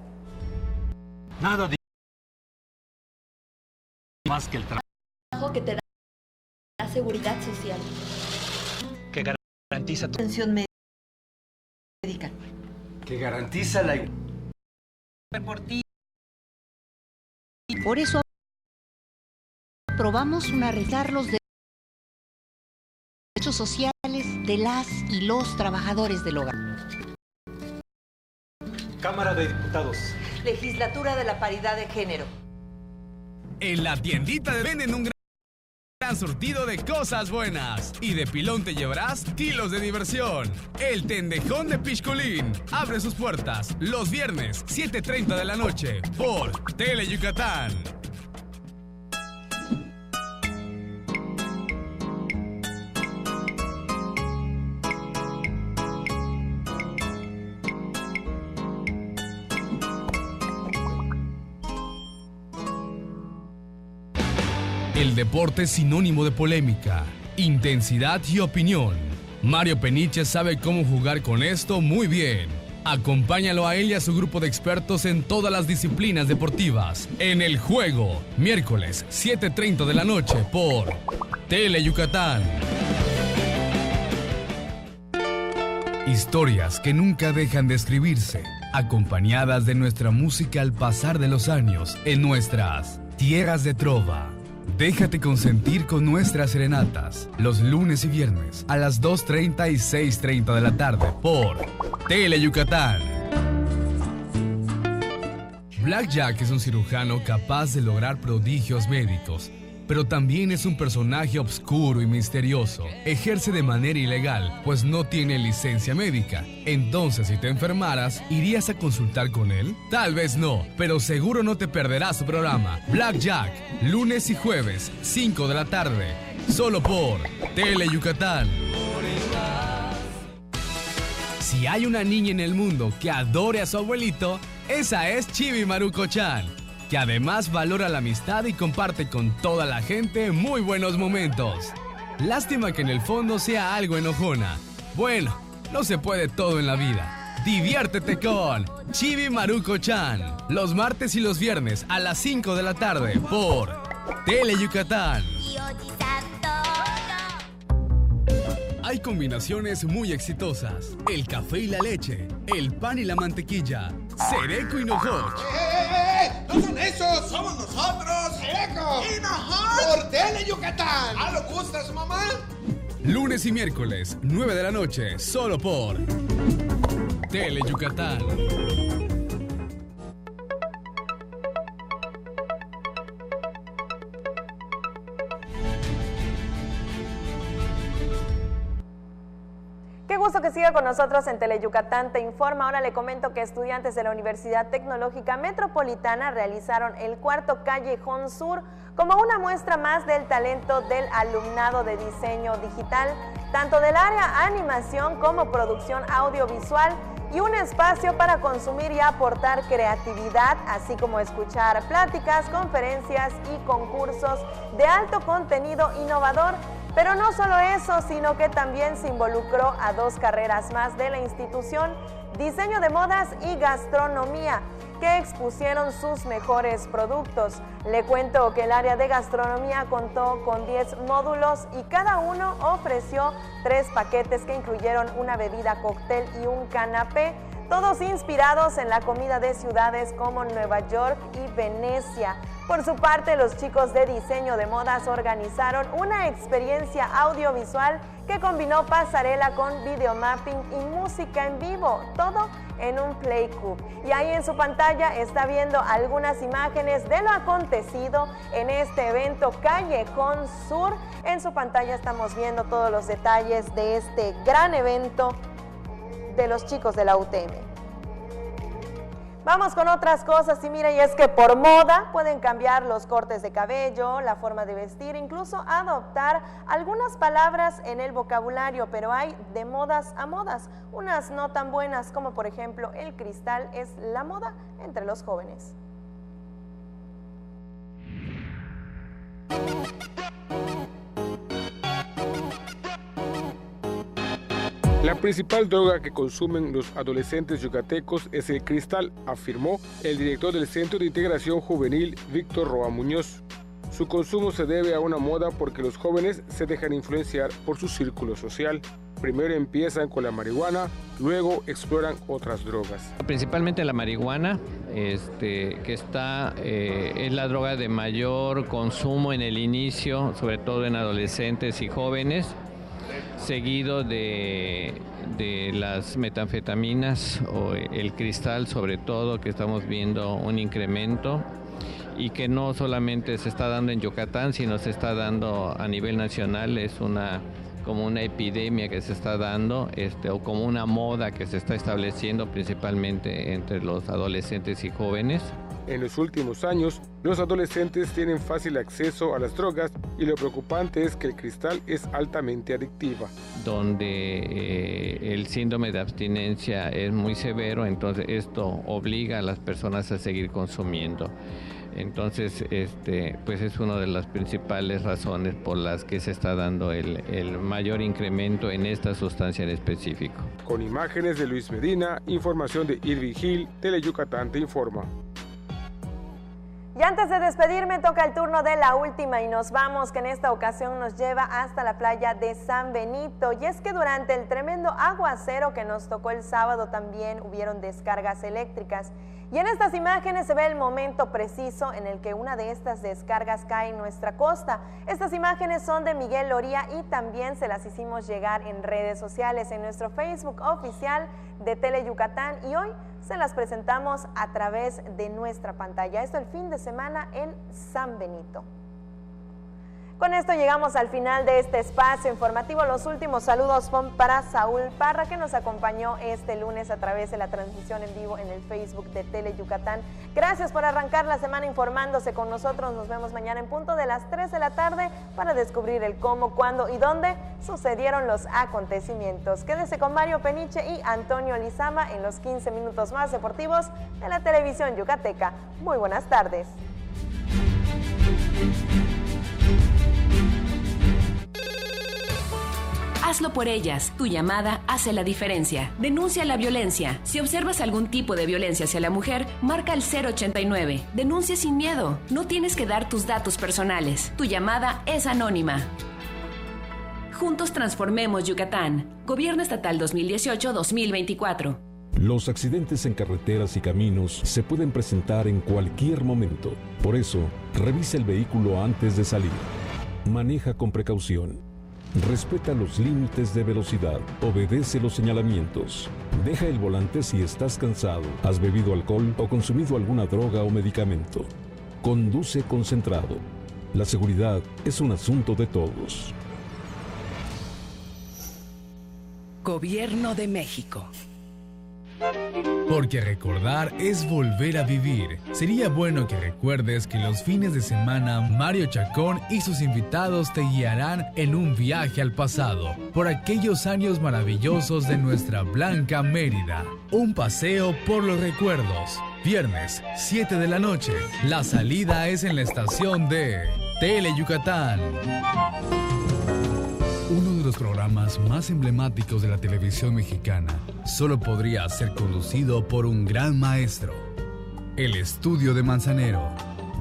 Nada de más que el trabajo que te da seguridad social, que garantiza tu atención médica, que garantiza la por ti. Por eso aprobamos realizar los derechos sociales de las y los trabajadores del hogar. Cámara de Diputados. Legislatura de la Paridad de Género. En la tiendita venden un gran surtido de cosas buenas. Y de pilón te llevarás kilos de diversión. El Tendejón de Pixcolín abre sus puertas los viernes 7:30 de la noche por Tele Yucatán. El deporte es sinónimo de polémica, intensidad y opinión. Mario Peniche sabe cómo jugar con esto muy bien. Acompáñalo a él y a su grupo de expertos en todas las disciplinas deportivas. En El Juego, miércoles 7:30 de la noche por Tele Yucatán. Historias que nunca dejan de escribirse, acompañadas de nuestra música al pasar de los años en nuestras tierras de trova. Déjate consentir con nuestras serenatas, los lunes y viernes a las 2:30 y 6:30 de la tarde por Tele Yucatán. Black Jack es un cirujano capaz de lograr prodigios médicos pero también es un personaje obscuro y misterioso. Ejerce de manera ilegal, pues no tiene licencia médica. Entonces, si te enfermaras, ¿irías a consultar con él? Tal vez no, pero seguro no te perderás su programa. Black Jack, lunes y jueves, 5 de la tarde, solo por Tele Yucatán. Si hay una niña en el mundo que adore a su abuelito, esa es Chibi Maruko-chan, que además valora la amistad y comparte con toda la gente muy buenos momentos. Lástima que en el fondo sea algo enojona. Bueno, no se puede todo en la vida. Diviértete con Chibi Maruko-chan, los martes y los viernes a las 5 de la tarde por Tele Yucatán. Hay combinaciones muy exitosas. El café y la leche, el pan y la mantequilla, Cereco y Nojoch. ¡No son esos! ¡Somos nosotros! ¡Cereco! ¡Y Nojoch! ¡Por Tele Yucatán! ¿Ah, lo gustas, mamá? Lunes y miércoles, 9 de la noche, solo por Tele Yucatán. Qué gusto que siga con nosotros en Tele Yucatán Te Informa. Ahora le comento que estudiantes de la Universidad Tecnológica Metropolitana realizaron el cuarto Callejón Sur como una muestra más del talento del alumnado de diseño digital, tanto del área animación como producción audiovisual, y un espacio para consumir y aportar creatividad, así como escuchar pláticas, conferencias y concursos de alto contenido innovador. Pero no solo eso, sino que también se involucró a dos carreras más de la institución, diseño de modas y gastronomía, que expusieron sus mejores productos. Le cuento que el área de gastronomía contó con 10 módulos y cada uno ofreció 3 paquetes que incluyeron una bebida cóctel y un canapé, todos inspirados en la comida de ciudades como Nueva York y Venecia. Por su parte, los chicos de diseño de modas organizaron una experiencia audiovisual que combinó pasarela con videomapping y música en vivo, todo en un Play Cube. Y ahí en su pantalla está viendo algunas imágenes de lo acontecido en este evento Callejón Sur. En su pantalla estamos viendo todos los detalles de este gran evento de los chicos de la UTM. Vamos con otras cosas y mira, y es que por moda pueden cambiar los cortes de cabello, la forma de vestir, incluso adoptar algunas palabras en el vocabulario, pero hay de modas a modas, unas no tan buenas como por ejemplo el cristal es la moda entre los jóvenes. La principal droga que consumen los adolescentes yucatecos es el cristal, afirmó el director del Centro de Integración Juvenil, Víctor Roa Muñoz. Su consumo se debe a una moda porque los jóvenes se dejan influenciar por su círculo social. Primero empiezan con la marihuana, luego exploran otras drogas. Principalmente la marihuana, que es la droga de mayor consumo en el inicio, sobre todo en adolescentes y jóvenes, seguido de las metanfetaminas o el cristal, sobre todo, que estamos viendo un incremento y que no solamente se está dando en Yucatán, sino se está dando a nivel nacional. Es como una epidemia que se está dando, o como una moda que se está estableciendo principalmente entre los adolescentes y jóvenes. En los últimos años, los adolescentes tienen fácil acceso a las drogas y lo preocupante es que el cristal es altamente adictiva. Donde el síndrome de abstinencia es muy severo, entonces esto obliga a las personas a seguir consumiendo. Entonces, pues es una de las principales razones por las que se está dando el mayor incremento en esta sustancia en específico. Con imágenes de Luis Medina, información de Irving Gil, Tele Yucatán Te Informa. Y antes de despedirme, toca el turno de la última y nos vamos, que en esta ocasión nos lleva hasta la playa de San Benito. Y es que durante el tremendo aguacero que nos tocó el sábado también hubieron descargas eléctricas. Y en estas imágenes se ve el momento preciso en el que una de estas descargas cae en nuestra costa. Estas imágenes son de Miguel Loría y también se las hicimos llegar en redes sociales, en nuestro Facebook oficial de Tele Yucatán, y hoy se las presentamos a través de nuestra pantalla. Esto el fin de semana en San Benito. Con esto llegamos al final de este espacio informativo. Los últimos saludos son para Saúl Parra, que nos acompañó este lunes a través de la transmisión en vivo en el Facebook de Tele Yucatán. Gracias por arrancar la semana informándose con nosotros. Nos vemos mañana en punto de las 3 de la tarde para descubrir el cómo, cuándo y dónde sucedieron los acontecimientos. Quédese con Mario Peniche y Antonio Lizama en los 15 minutos más deportivos de la televisión yucateca. Muy buenas tardes. Hazlo por ellas. Tu llamada hace la diferencia. Denuncia la violencia. Si observas algún tipo de violencia hacia la mujer, marca el 089. Denuncia sin miedo. No tienes que dar tus datos personales. Tu llamada es anónima. Juntos transformemos Yucatán. Gobierno Estatal 2018-2024. Los accidentes en carreteras y caminos se pueden presentar en cualquier momento. Por eso, revisa el vehículo antes de salir. Maneja con precaución. Respeta los límites de velocidad. Obedece los señalamientos. Deja el volante si estás cansado, has bebido alcohol o consumido alguna droga o medicamento. Conduce concentrado. La seguridad es un asunto de todos. Gobierno de México. Porque recordar es volver a vivir. Sería bueno que recuerdes que los fines de semana Mario Chacón y sus invitados te guiarán en un viaje al pasado, por aquellos años maravillosos de nuestra blanca Mérida. Un paseo por los recuerdos. Viernes, 7 de la noche. La salida es en la estación de Tele Yucatán. Uno de los programas más emblemáticos de la televisión mexicana solo podría ser conducido por un gran maestro. El Estudio de Manzanero.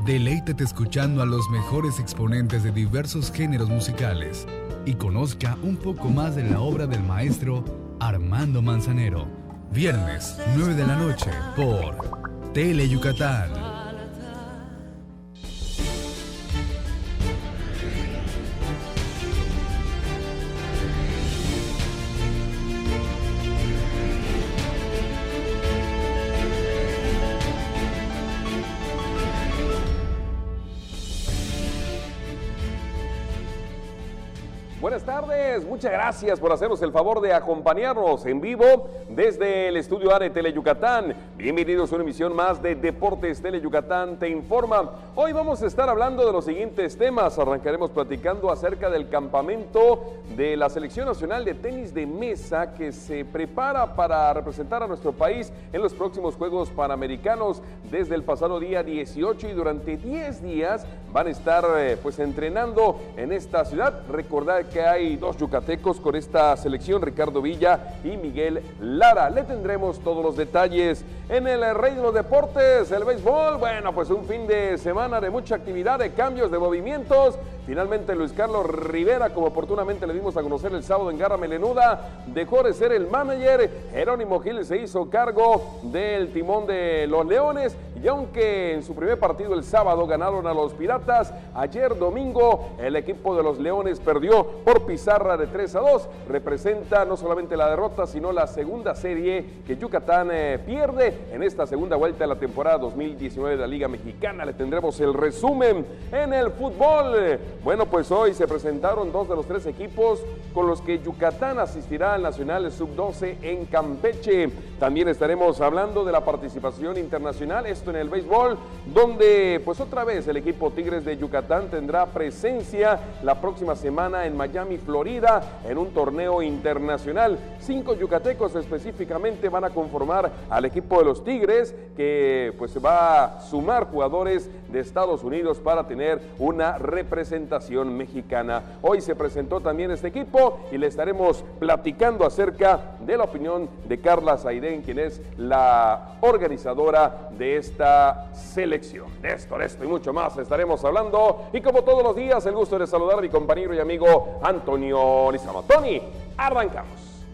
Deleítate escuchando a los mejores exponentes de diversos géneros musicales y conozca un poco más de la obra del maestro Armando Manzanero. Viernes, 9 de la noche por Tele Yucatán. Buenas tardes, muchas gracias por hacernos el favor de acompañarnos en vivo desde el estudio A de Tele Yucatán. Bienvenidos a una emisión más de Deportes Tele Yucatán Te Informa. Hoy vamos a estar hablando de los siguientes temas. Arrancaremos platicando acerca del campamento de la Selección Nacional de Tenis de Mesa que se prepara para representar a nuestro país en los próximos Juegos Panamericanos desde el pasado día 18 y durante 10 días van a estar entrenando en esta ciudad. Recordar que hay dos yucatecos con esta selección, Ricardo Villa y Miguel Lara. Le tendremos todos los detalles. En el rey de los deportes, el béisbol, bueno, pues un fin de semana de mucha actividad, de cambios, de movimientos. Finalmente Luis Carlos Rivera, como oportunamente le dimos a conocer el sábado en Garra Melenuda, dejó de ser el manager. Jerónimo Gil se hizo cargo del timón de los Leones, y aunque en su primer partido el sábado ganaron a los Piratas, ayer domingo el equipo de los Leones perdió por pizarra de 3-2. Representa no solamente la derrota, sino la segunda serie que Yucatán pierde en esta segunda vuelta de la temporada 2019 de la Liga Mexicana. Le tendremos el resumen. En el fútbol, bueno, pues hoy se presentaron dos de los tres equipos con los que Yucatán asistirá al Nacional Sub-12 en Campeche. También estaremos hablando de la participación internacional, esto en el béisbol, donde pues otra vez el equipo Tigres de Yucatán tendrá presencia la próxima semana en Miami, Florida, en un torneo internacional. 5 yucatecos específicamente van a conformar al equipo de los Tigres, que pues va a sumar jugadores de Estados Unidos para tener una representación mexicana. Hoy se presentó también este equipo y le estaremos platicando acerca de la opinión de Carla Saidén, quien es la organizadora de esta selección. De esto y mucho más estaremos hablando, y como todos los días, el gusto de saludar a mi compañero y amigo Antonio Lizama. Tony, arrancamos.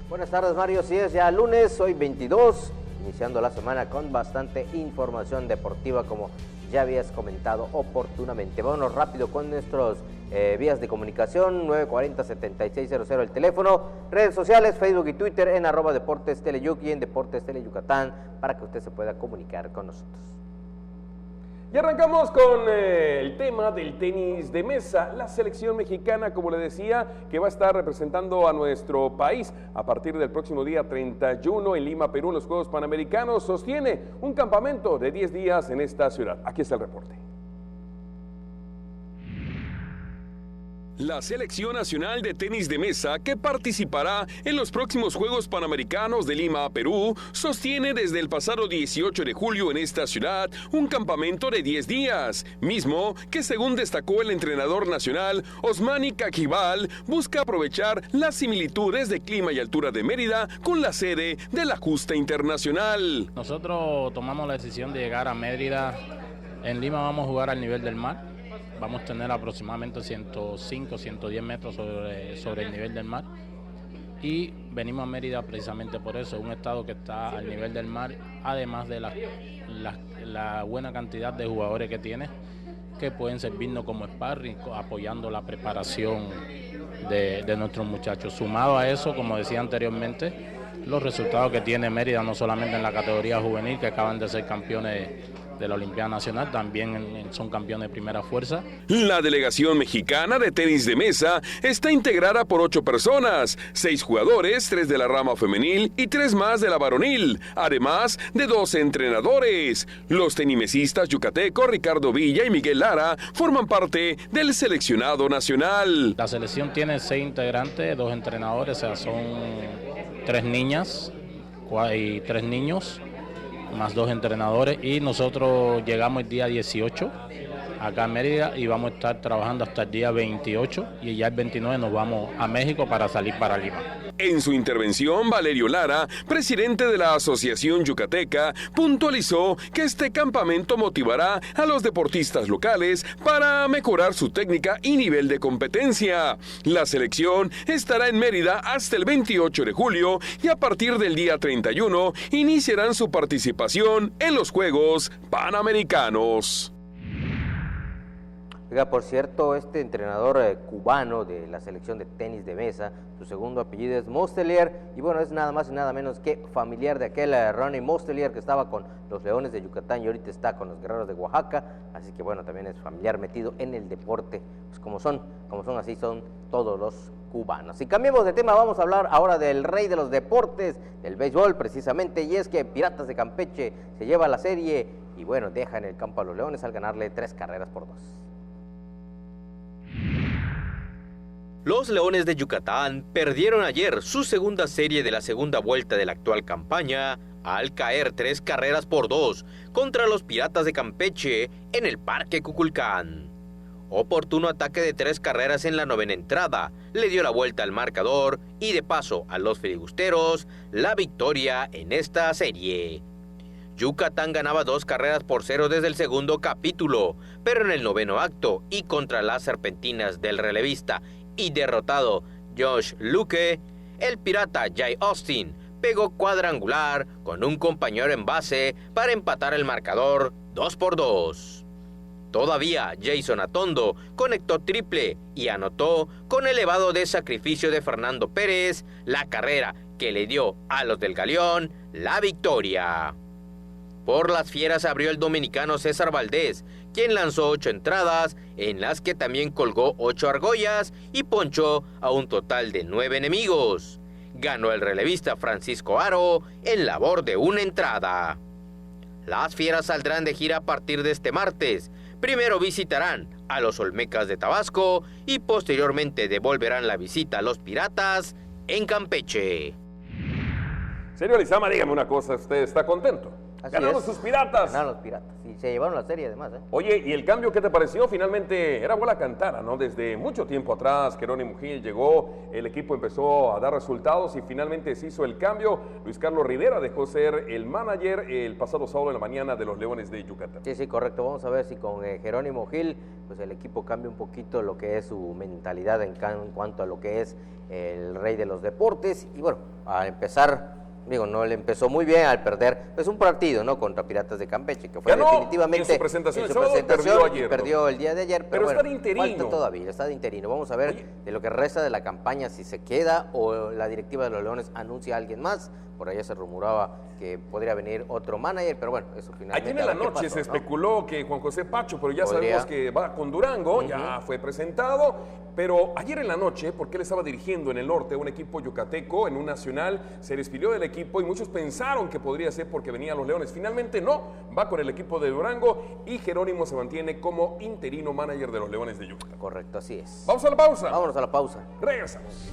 Buenas tardes, Mario. Sí, es ya lunes, hoy 22, iniciando la semana con bastante información deportiva, como ya habías comentado oportunamente. Vámonos rápido con nuestros vías de comunicación, 940-7600 el teléfono, redes sociales, Facebook y Twitter en @Deportes Teleyuc y en Deportes Tele Yucatán, para que usted se pueda comunicar con nosotros. Y arrancamos con el tema del tenis de mesa. La selección mexicana, como le decía, que va a estar representando a nuestro país a partir del próximo día 31 en Lima, Perú, en los Juegos Panamericanos, sostiene un campamento de 10 días en esta ciudad. Aquí está el reporte. La Selección Nacional de Tenis de Mesa, que participará en los próximos Juegos Panamericanos de Lima, Perú, sostiene desde el pasado 18 de julio en esta ciudad un campamento de 10 días, mismo que, según destacó el entrenador nacional Osmani Cajival, busca aprovechar las similitudes de clima y altura de Mérida con la sede de la justa internacional. Nosotros tomamos la decisión de llegar a Mérida. En Lima vamos a jugar al nivel del mar. Vamos a tener aproximadamente 105, 110 metros sobre el nivel del mar. Y venimos a Mérida precisamente por eso, un estado que está al nivel del mar, además de la buena cantidad de jugadores que tiene, que pueden servirnos como sparring, apoyando la preparación de nuestros muchachos. Sumado a eso, como decía anteriormente, los resultados que tiene Mérida, no solamente en la categoría juvenil, que acaban de ser campeones de la Olimpiada Nacional, también son campeones de primera fuerza. La delegación mexicana de tenis de mesa está integrada por 8 personas, 6 jugadores, 3 de la rama femenil y 3 más de la varonil, además de 12 entrenadores. Los tenimesistas yucatecos Ricardo Villa y Miguel Lara forman parte del seleccionado nacional. La selección tiene 6 integrantes, 2 entrenadores, o sea, son 3 niñas y 3 niños, más 2 entrenadores, y nosotros llegamos el día 18 acá en Mérida y vamos a estar trabajando hasta el día 28 y ya el 29 nos vamos a México para salir para Lima. En su intervención, Valerio Lara, presidente de la Asociación Yucateca, puntualizó que este campamento motivará a los deportistas locales para mejorar su técnica y nivel de competencia. La selección estará en Mérida hasta el 28 de julio y a partir del día 31 iniciarán su participación en los Juegos Panamericanos. Oiga, por cierto, este entrenador cubano de la selección de tenis de mesa, su segundo apellido es Mostelier, y bueno, es nada más y nada menos que familiar de aquel Ronnie Mostelier que estaba con los Leones de Yucatán y ahorita está con los Guerreros de Oaxaca, así que bueno, también es familiar metido en el deporte, pues como son así son todos los cubanos. Si cambiamos de tema, vamos a hablar ahora del rey de los deportes, del béisbol precisamente, y es que Piratas de Campeche se lleva la serie y bueno, deja en el campo a los Leones al ganarle 3 carreras por 2. Los Leones de Yucatán perdieron ayer su segunda serie de la segunda vuelta de la actual campaña al caer 3 carreras por 2 contra los Piratas de Campeche en el Parque Cuculcán. Oportuno ataque de 3 carreras en la 9ª entrada le dio la vuelta al marcador y de paso a los filibusteros la victoria en esta serie. Yucatán ganaba 2 carreras por 0 desde el segundo capítulo, pero en el 9º acto y contra las serpentinas del relevista y derrotado Josh Luque, el pirata Jay Austin pegó cuadrangular con un compañero en base para empatar el marcador 2-2. Todavía Jason Atondo conectó triple y anotó con elevado de sacrificio de Fernando Pérez la carrera que le dio a los del Galeón la victoria. Por las Fieras abrió el dominicano César Valdés, quien lanzó 8 entradas, en las que también colgó 8 argollas y ponchó a un total de 9 enemigos. Ganó el relevista Francisco Aro en labor de 1 entrada. Las Fieras saldrán de gira a partir de este martes. Primero visitarán a los Olmecas de Tabasco y posteriormente devolverán la visita a los Piratas en Campeche. Señor Lizama, dígame una cosa, ¿usted está contento? Ganaron sus Piratas. Ganaron los Piratas y se llevaron la serie además. Oye, ¿y el cambio qué te pareció? Finalmente era bola cantara, ¿no? Desde mucho tiempo atrás, Jerónimo Gil llegó, el equipo empezó a dar resultados y finalmente se hizo el cambio. Luis Carlos Rivera dejó ser el manager el pasado sábado en la mañana de los Leones de Yucatán. Sí, correcto. Vamos a ver si con Jerónimo Gil, pues el equipo cambia un poquito lo que es su mentalidad en cuanto a lo que es el rey de los deportes. Y bueno, a empezar... no le empezó muy bien al perder pues un partido, ¿no? Contra Piratas de Campeche, que fue definitivamente en su presentación, perdió ayer, perdió el día de ayer, pero bueno, está de interino. Falta todavía, está de interino. Vamos a ver de lo que resta de la campaña, si se queda o la directiva de los Leones anuncia a alguien más, por allá se rumoraba que podría venir otro manager, pero bueno, eso finalmente... Ayer en la noche se especuló que Juan José Pacho, pero ya sabemos que va con Durango, ya fue presentado, pero ayer en la noche, porque él estaba dirigiendo en el norte un equipo yucateco, en un nacional, se despidió del equipo y muchos pensaron que podría ser porque venían los Leones. Finalmente no, va con el equipo de Durango y Jerónimo se mantiene como interino manager de los Leones de Yucatán. Correcto, así es. Vamos a la pausa. Vámonos a la pausa. Regresamos.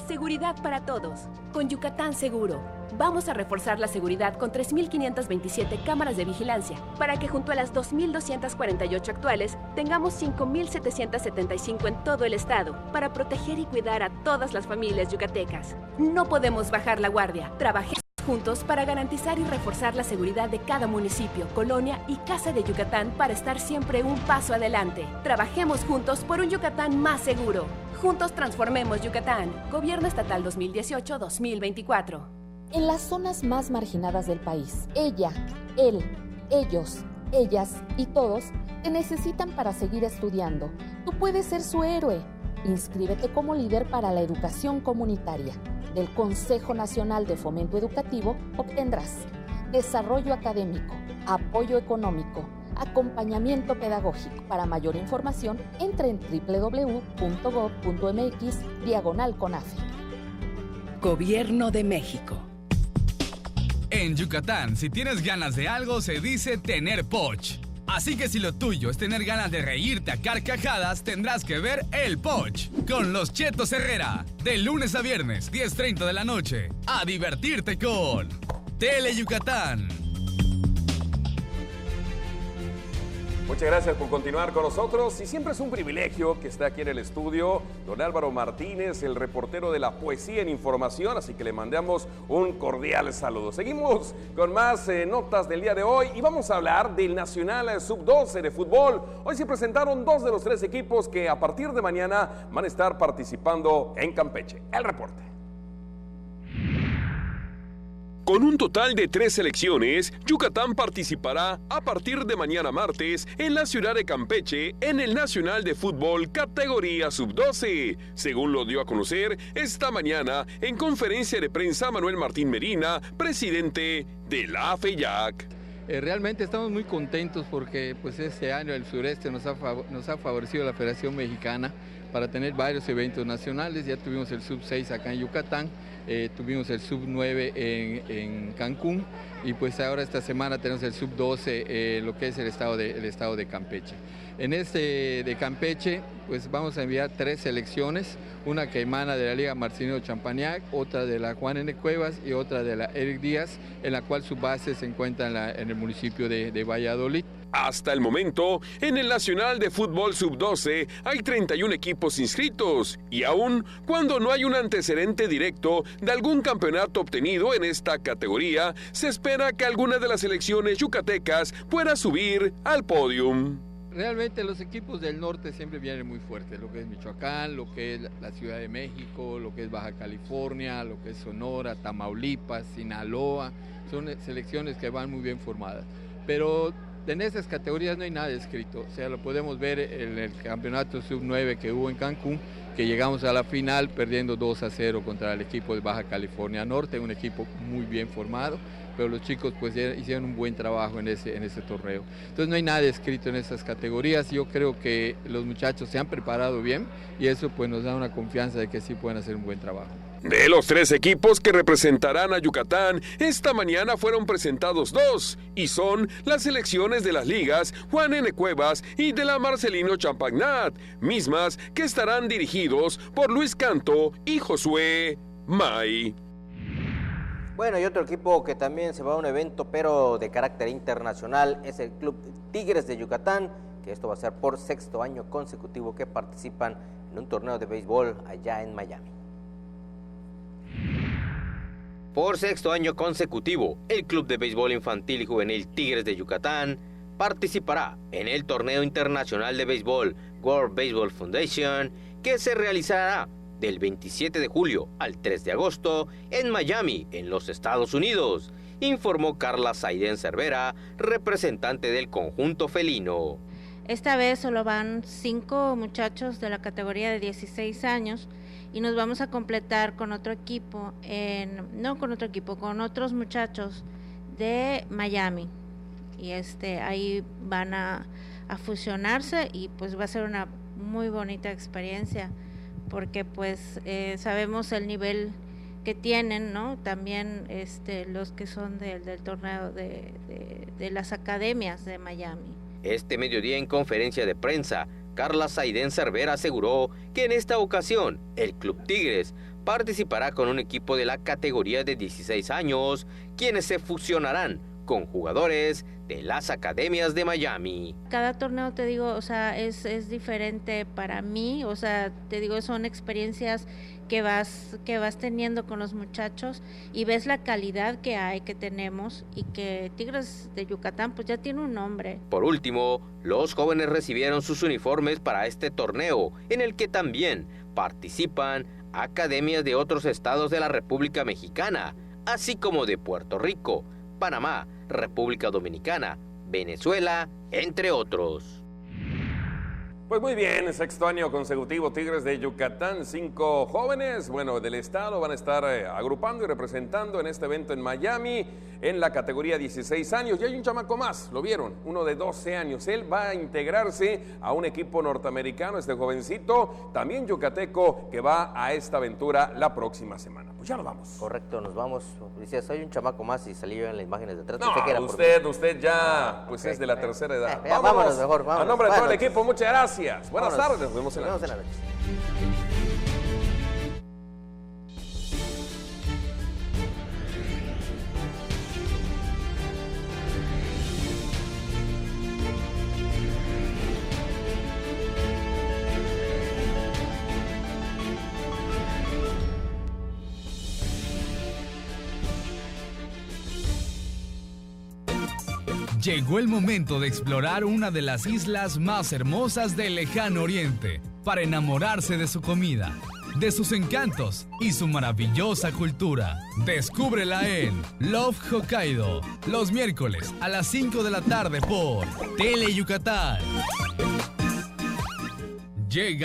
Seguridad para todos. Con Yucatán Seguro. Vamos a reforzar la seguridad con 3.527 cámaras de vigilancia para que junto a las 2.248 actuales tengamos 5.775 en todo el estado para proteger y cuidar a todas las familias yucatecas. No podemos bajar la guardia. Trabajemos juntos para garantizar y reforzar la seguridad de cada municipio, colonia y casa de Yucatán para estar siempre un paso adelante. Trabajemos juntos por un Yucatán más seguro. Juntos transformemos Yucatán. Gobierno Estatal 2018-2024. En las zonas más marginadas del país, ella, él, ellos, ellas y todos te necesitan para seguir estudiando. Tú puedes ser su héroe. Inscríbete como líder para la educación comunitaria. Del Consejo Nacional de Fomento Educativo obtendrás desarrollo académico, apoyo económico, acompañamiento pedagógico. Para mayor información, entre en www.gov.mx/CONAFE. Gobierno de México. En Yucatán, si tienes ganas de algo, se dice tener poch. Así que si lo tuyo es tener ganas de reírte a carcajadas, tendrás que ver El Poch con los Chetos Herrera. De lunes a viernes, 10:30 de la noche. A divertirte con Tele Yucatán. Muchas gracias por continuar con nosotros y siempre es un privilegio que esté aquí en el estudio don Álvaro Martínez, el reportero de la Poesía en Información, así que le mandamos un cordial saludo. Seguimos con más notas del día de hoy y vamos a hablar del Nacional Sub-12 de fútbol. Hoy se presentaron 2 de los 3 equipos que a partir de mañana van a estar participando en Campeche. El reporte. Con un total de 3 selecciones, Yucatán participará a partir de mañana martes en la ciudad de Campeche en el Nacional de Fútbol categoría Sub-12. Según lo dio a conocer esta mañana en conferencia de prensa Manuel Martín Medina, presidente de la AFEYAC. Realmente estamos muy contentos porque pues este año el sureste nos ha favorecido la Federación Mexicana para tener varios eventos nacionales. Ya tuvimos el Sub-6 acá en Yucatán, tuvimos el Sub-9 en Cancún y pues ahora esta semana tenemos el Sub-12, lo que es el estado de Campeche. En este de Campeche pues vamos a enviar 3 selecciones, una que emana de la Liga Marcelino Champañac, otra de la Juan N. Cuevas y otra de la Eric Díaz, en la cual su base se encuentra en el municipio de Valladolid. Hasta el momento, en el Nacional de Fútbol Sub-12 hay 31 equipos inscritos y aún cuando no hay un antecedente directo de algún campeonato obtenido en esta categoría, se espera que alguna de las selecciones yucatecas pueda subir al podium. Realmente los equipos del norte siempre vienen muy fuertes, lo que es Michoacán, lo que es la Ciudad de México, lo que es Baja California, lo que es Sonora, Tamaulipas, Sinaloa, son selecciones que van muy bien formadas. Pero en esas categorías no hay nada escrito, o sea, lo podemos ver en el campeonato Sub-9 que hubo en Cancún, que llegamos a la final perdiendo 2-0 contra el equipo de Baja California Norte, un equipo muy bien formado, pero los chicos pues hicieron un buen trabajo en ese torneo. Entonces no hay nada escrito en esas categorías, yo creo que los muchachos se han preparado bien y eso pues nos da una confianza de que sí pueden hacer un buen trabajo. De los 3 equipos que representarán a Yucatán, esta mañana fueron presentados 2 y son las selecciones de las ligas Juan N. Cuevas y de la Marcelino Champagnat, mismas que estarán dirigidos por Luis Canto y Josué May. Bueno, y otro equipo que también se va a un evento, pero de carácter internacional, es el Club Tigres de Yucatán, que esto va a ser por 6º año consecutivo que participan en un torneo de béisbol allá en Miami. Por 6º año consecutivo, el Club de Béisbol Infantil y Juvenil Tigres de Yucatán participará en el Torneo Internacional de Béisbol World Baseball Foundation, que se realizará del 27 de julio al 3 de agosto en Miami, en los Estados Unidos, informó Carla Saiden Cervera, representante del conjunto felino. Esta vez solo van 5 muchachos de la categoría de 16 años y nos vamos a completar con otro equipo, con otros muchachos de Miami. Y ahí van a fusionarse y pues va a ser una muy bonita experiencia, porque pues sabemos el nivel que tienen, ¿no? También los que son del torneo de las academias de Miami. Este mediodía, en conferencia de prensa, Carla Saidén Cervera aseguró que en esta ocasión el Club Tigres participará con un equipo de la categoría de 16 años, quienes se fusionarán con jugadores de las academias de Miami. Cada torneo, te digo, o sea, es diferente para mí, o sea, te digo, son experiencias que vas teniendo con los muchachos y ves la calidad que tenemos, y que Tigres de Yucatán pues ya tiene un nombre. Por último, los jóvenes recibieron sus uniformes para este torneo, en el que también participan academias de otros estados de la República Mexicana, así como de Puerto Rico, Panamá, República Dominicana, Venezuela, entre otros. Pues muy bien, sexto año consecutivo Tigres de Yucatán, 5 jóvenes, del estado van a estar agrupando y representando en este evento en Miami, en la categoría 16 años. Y hay un chamaco más, lo vieron, uno de 12 años. Él va a integrarse a un equipo norteamericano, este jovencito, también yucateco, que va a esta aventura la próxima semana. Pues ya nos vamos. Correcto, nos vamos. Decías, hay un chamaco más y salí yo en las imágenes de atrás. No, usted ya okay, es de la tercera edad. Vámonos mejor, vámonos. A nombre de todo el equipo, muchas gracias. Buenas tardes, nos vemos en la noche. Llegó el momento de explorar una de las islas más hermosas del lejano oriente para enamorarse de su comida, de sus encantos y su maravillosa cultura. Descúbrela en Love Hokkaido, los miércoles a las 5 de la tarde por Tele Yucatán. Llega